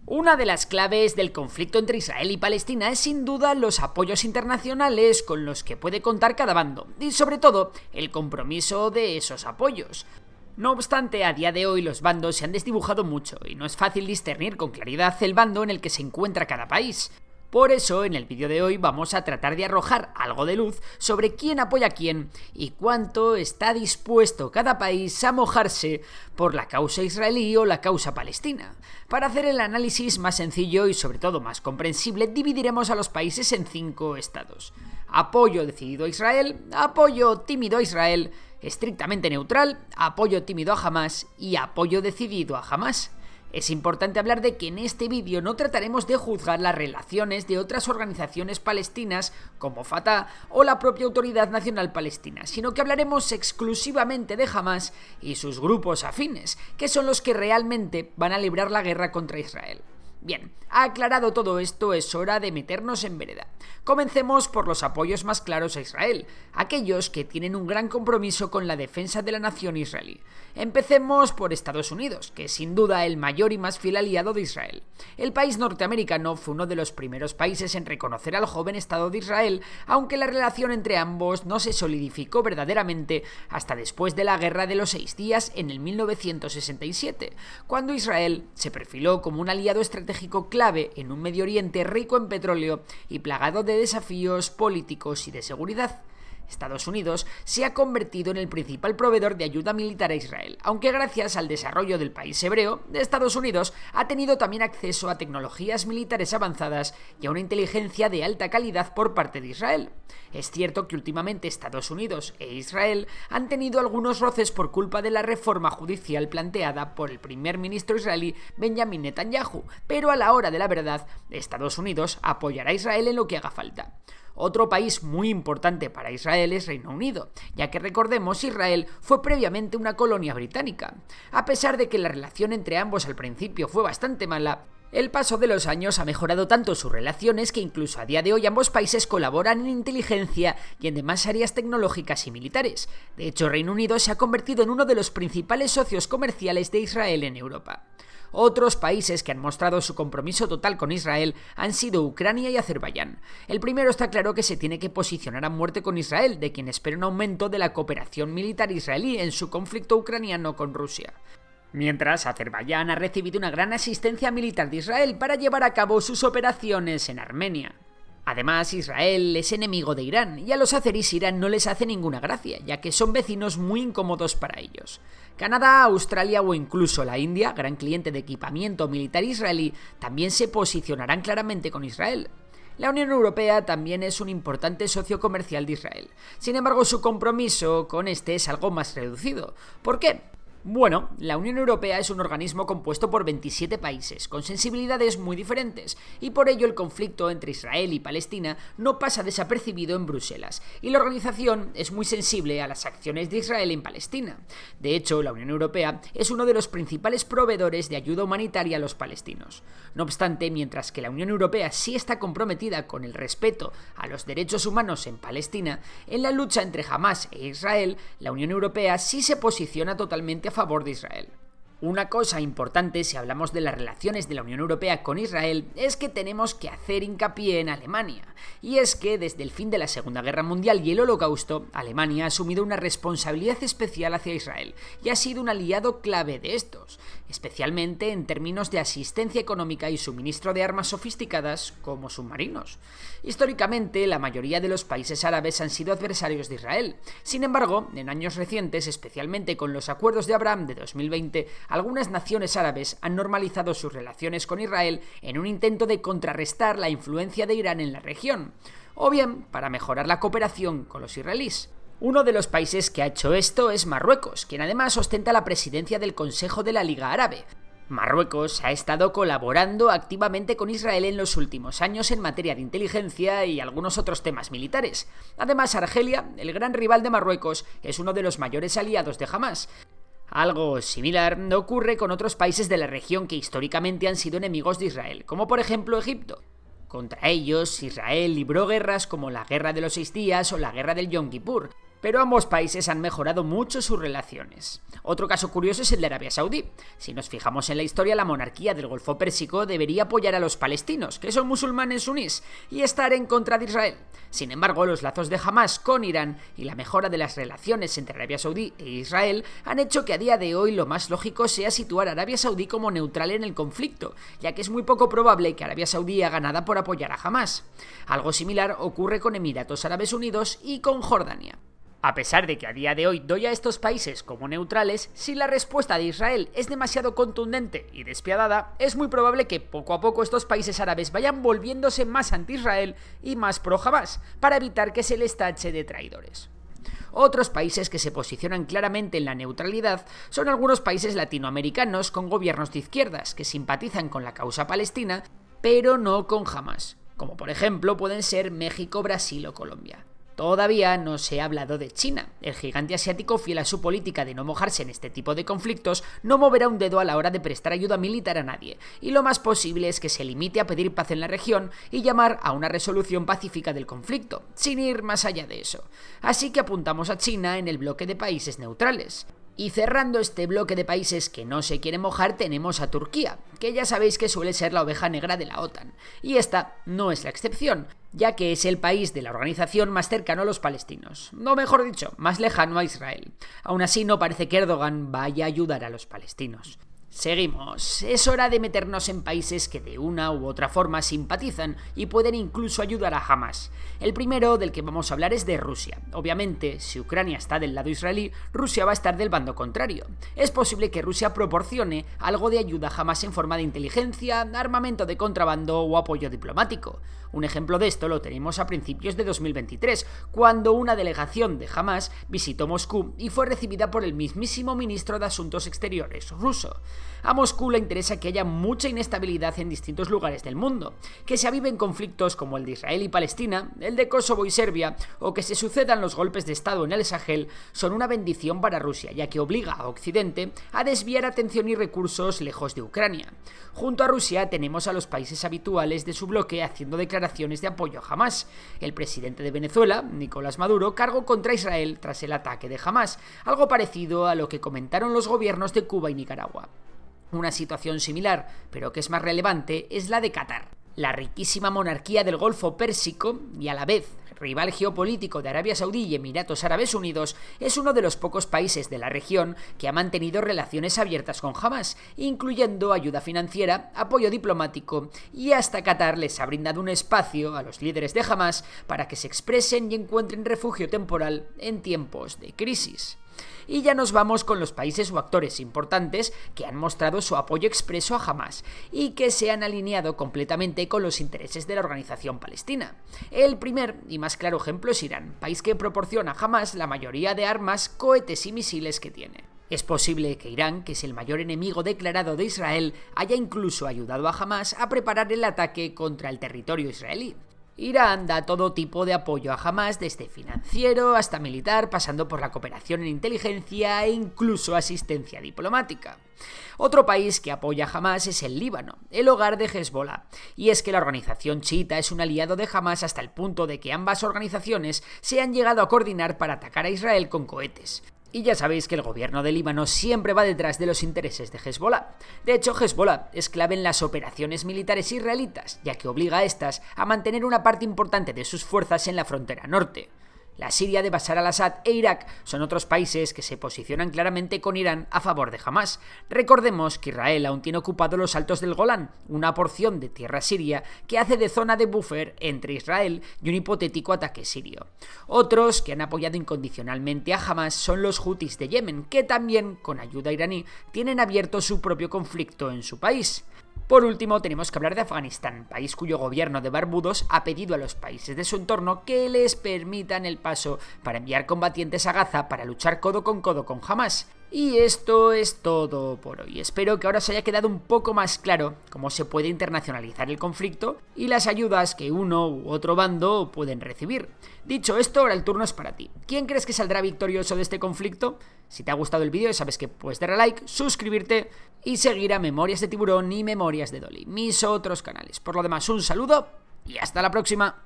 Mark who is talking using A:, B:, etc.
A: Una de las claves del conflicto entre Israel y Palestina es sin duda los apoyos internacionales con los que puede contar cada bando, y sobre todo el compromiso de esos apoyos. No obstante, a día de hoy los bandos se han desdibujado mucho y no es fácil discernir con claridad el bando en el que se encuentra cada país. Por eso, en el vídeo de hoy vamos a tratar de arrojar algo de luz sobre quién apoya a quién y cuánto está dispuesto cada país a mojarse por la causa israelí o la causa palestina. Para hacer el análisis más sencillo y sobre todo más comprensible, dividiremos a los países en 5 estados. Apoyo decidido a Israel, apoyo tímido a Israel, estrictamente neutral, apoyo tímido a Hamás y apoyo decidido a Hamás. Es importante hablar de que en este vídeo no trataremos de juzgar las relaciones de otras organizaciones palestinas como Fatah o la propia Autoridad Nacional Palestina, sino que hablaremos exclusivamente de Hamás y sus grupos afines, que son los que realmente van a librar la guerra contra Israel. Bien, aclarado todo esto, es hora de meternos en vereda. Comencemos por los apoyos más claros a Israel, aquellos que tienen un gran compromiso con la defensa de la nación israelí. Empecemos por Estados Unidos, que es sin duda el mayor y más fiel aliado de Israel. El país norteamericano fue uno de los primeros países en reconocer al joven Estado de Israel, aunque la relación entre ambos no se solidificó verdaderamente hasta después de la Guerra de los 6 días en el 1967, cuando Israel se perfiló como un aliado estratégico clave en un Medio Oriente rico en petróleo y plagado de desafíos políticos y de seguridad. Estados Unidos se ha convertido en el principal proveedor de ayuda militar a Israel, aunque gracias al desarrollo del país hebreo, Estados Unidos ha tenido también acceso a tecnologías militares avanzadas y a una inteligencia de alta calidad por parte de Israel. Es cierto que últimamente Estados Unidos e Israel han tenido algunos roces por culpa de la reforma judicial planteada por el primer ministro israelí Benjamin Netanyahu, pero a la hora de la verdad, Estados Unidos apoyará a Israel en lo que haga falta. Otro país muy importante para Israel es Reino Unido, ya que recordemos Israel fue previamente una colonia británica. A pesar de que la relación entre ambos al principio fue bastante mala, el paso de los años ha mejorado tanto sus relaciones que incluso a día de hoy ambos países colaboran en inteligencia y en demás áreas tecnológicas y militares. De hecho, Reino Unido se ha convertido en uno de los principales socios comerciales de Israel en Europa. Otros países que han mostrado su compromiso total con Israel han sido Ucrania y Azerbaiyán. El primero está claro que se tiene que posicionar a muerte con Israel, de quien espera un aumento de la cooperación militar israelí en su conflicto ucraniano con Rusia. Mientras, Azerbaiyán ha recibido una gran asistencia militar de Israel para llevar a cabo sus operaciones en Armenia. Además, Israel es enemigo de Irán y a los azeríes Irán no les hace ninguna gracia, ya que son vecinos muy incómodos para ellos. Canadá, Australia o incluso la India, gran cliente de equipamiento militar israelí, también se posicionarán claramente con Israel. La Unión Europea también es un importante socio comercial de Israel. Sin embargo, su compromiso con este es algo más reducido. ¿Por qué? Bueno, la Unión Europea es un organismo compuesto por 27 países, con sensibilidades muy diferentes, y por ello el conflicto entre Israel y Palestina no pasa desapercibido en Bruselas, y la organización es muy sensible a las acciones de Israel en Palestina. De hecho, la Unión Europea es uno de los principales proveedores de ayuda humanitaria a los palestinos. No obstante, mientras que la Unión Europea sí está comprometida con el respeto a los derechos humanos en Palestina, en la lucha entre Hamás e Israel, la Unión Europea sí se posiciona totalmente a favor de Israel. Una cosa importante si hablamos de las relaciones de la Unión Europea con Israel es que tenemos que hacer hincapié en Alemania, y es que desde el fin de la Segunda Guerra Mundial y el Holocausto, Alemania ha asumido una responsabilidad especial hacia Israel y ha sido un aliado clave de estos, especialmente en términos de asistencia económica y suministro de armas sofisticadas como submarinos. Históricamente, la mayoría de los países árabes han sido adversarios de Israel. Sin embargo, en años recientes, especialmente con los acuerdos de Abraham de 2020, algunas naciones árabes han normalizado sus relaciones con Israel en un intento de contrarrestar la influencia de Irán en la región, o bien para mejorar la cooperación con los israelíes. Uno de los países que ha hecho esto es Marruecos, quien además ostenta la presidencia del Consejo de la Liga Árabe. Marruecos ha estado colaborando activamente con Israel en los últimos años en materia de inteligencia y algunos otros temas militares. Además, Argelia, el gran rival de Marruecos, es uno de los mayores aliados de Hamás. Algo similar ocurre con otros países de la región que históricamente han sido enemigos de Israel, como por ejemplo Egipto. Contra ellos, Israel libró guerras como la Guerra de los 6 días o la Guerra del Yom Kippur. pero ambos países han mejorado mucho sus relaciones. Otro caso curioso es el de Arabia Saudí. Si nos fijamos en la historia, la monarquía del Golfo Pérsico debería apoyar a los palestinos, que son musulmanes sunís, y estar en contra de Israel. Sin embargo, los lazos de Hamás con Irán y la mejora de las relaciones entre Arabia Saudí e Israel han hecho que a día de hoy lo más lógico sea situar a Arabia Saudí como neutral en el conflicto, ya que es muy poco probable que Arabia Saudí haga nada por apoyar a Hamás. Algo similar ocurre con Emiratos Árabes Unidos y con Jordania. A pesar de que a día de hoy doy a estos países como neutrales, si la respuesta de Israel es demasiado contundente y despiadada, es muy probable que poco a poco estos países árabes vayan volviéndose más anti-Israel y más pro-Hamás, para evitar que se les tache de traidores. Otros países que se posicionan claramente en la neutralidad son algunos países latinoamericanos con gobiernos de izquierdas que simpatizan con la causa palestina, pero no con Hamás, como por ejemplo pueden ser México, Brasil o Colombia. Todavía no se ha hablado de China. El gigante asiático, fiel a su política de no mojarse en este tipo de conflictos, no moverá un dedo a la hora de prestar ayuda militar a nadie, y lo más posible es que se limite a pedir paz en la región y llamar a una resolución pacífica del conflicto, sin ir más allá de eso. Así que apuntamos a China en el bloque de países neutrales. Y cerrando este bloque de países que no se quieren mojar, tenemos a Turquía, que ya sabéis que suele ser la oveja negra de la OTAN, y esta no es la excepción, ya que es el país de la organización más cercano a los palestinos, no, mejor dicho, más lejano a Israel. Aún así, no parece que Erdogan vaya a ayudar a los palestinos. Seguimos. Es hora de meternos en países que de una u otra forma simpatizan y pueden incluso ayudar a Hamás. El primero del que vamos a hablar es de Rusia. Obviamente, si Ucrania está del lado israelí, Rusia va a estar del bando contrario. Es posible que Rusia proporcione algo de ayuda a Hamás en forma de inteligencia, armamento de contrabando o apoyo diplomático. Un ejemplo de esto lo tenemos a principios de 2023, cuando una delegación de Hamás visitó Moscú y fue recibida por el mismísimo ministro de Asuntos Exteriores ruso. A Moscú le interesa que haya mucha inestabilidad en distintos lugares del mundo, que se aviven conflictos como el de Israel y Palestina, el de Kosovo y Serbia, o que se sucedan los golpes de Estado en el Sahel, son una bendición para Rusia, ya que obliga a Occidente a desviar atención y recursos lejos de Ucrania. Junto a Rusia tenemos a los países habituales de su bloque haciendo declaraciones de apoyo a Hamás. El presidente de Venezuela, Nicolás Maduro, cargó contra Israel tras el ataque de Hamás, algo parecido a lo que comentaron los gobiernos de Cuba y Nicaragua. Una situación similar, pero que es más relevante, es la de Qatar. La riquísima monarquía del Golfo Pérsico, y a la vez rival geopolítico de Arabia Saudí y Emiratos Árabes Unidos, es uno de los pocos países de la región que ha mantenido relaciones abiertas con Hamás, incluyendo ayuda financiera, apoyo diplomático, y hasta Qatar les ha brindado un espacio a los líderes de Hamás para que se expresen y encuentren refugio temporal en tiempos de crisis. Y ya nos vamos con los países o actores importantes que han mostrado su apoyo expreso a Hamás y que se han alineado completamente con los intereses de la organización palestina. El primer y más claro ejemplo es Irán, país que proporciona a Hamás la mayoría de armas, cohetes y misiles que tiene. Es posible que Irán, que es el mayor enemigo declarado de Israel, haya incluso ayudado a Hamás a preparar el ataque contra el territorio israelí. Irán da todo tipo de apoyo a Hamás, desde financiero hasta militar, pasando por la cooperación en inteligencia e incluso asistencia diplomática. Otro país que apoya a Hamás es el Líbano, el hogar de Hezbollah. Y es que la organización chiita es un aliado de Hamás hasta el punto de que ambas organizaciones se han llegado a coordinar para atacar a Israel con cohetes. Y ya sabéis que el gobierno de Líbano siempre va detrás de los intereses de Hezbollah. De hecho, Hezbollah es clave en las operaciones militares israelitas, ya que obliga a estas a mantener una parte importante de sus fuerzas en la frontera norte. La Siria de Bashar al-Assad e Irak son otros países que se posicionan claramente con Irán a favor de Hamás. Recordemos que Israel aún tiene ocupado los Altos del Golán, una porción de tierra siria que hace de zona de buffer entre Israel y un hipotético ataque sirio. Otros que han apoyado incondicionalmente a Hamás son los Hutis de Yemen, que también, con ayuda iraní, tienen abierto su propio conflicto en su país. Por último, tenemos que hablar de Afganistán, país cuyo gobierno de Barbudos ha pedido a los países de su entorno que les permitan el paso para enviar combatientes a Gaza para luchar codo con Hamás. Y esto es todo por hoy. Espero que ahora os haya quedado un poco más claro cómo se puede internacionalizar el conflicto y las ayudas que uno u otro bando pueden recibir. Dicho esto, ahora el turno es para ti. ¿Quién crees que saldrá victorioso de este conflicto? Si te ha gustado el vídeo, sabes que puedes darle a like, suscribirte y seguir a Memorias de Tiburón y Memorias de Dolly, mis otros canales. Por lo demás, un saludo y hasta la próxima.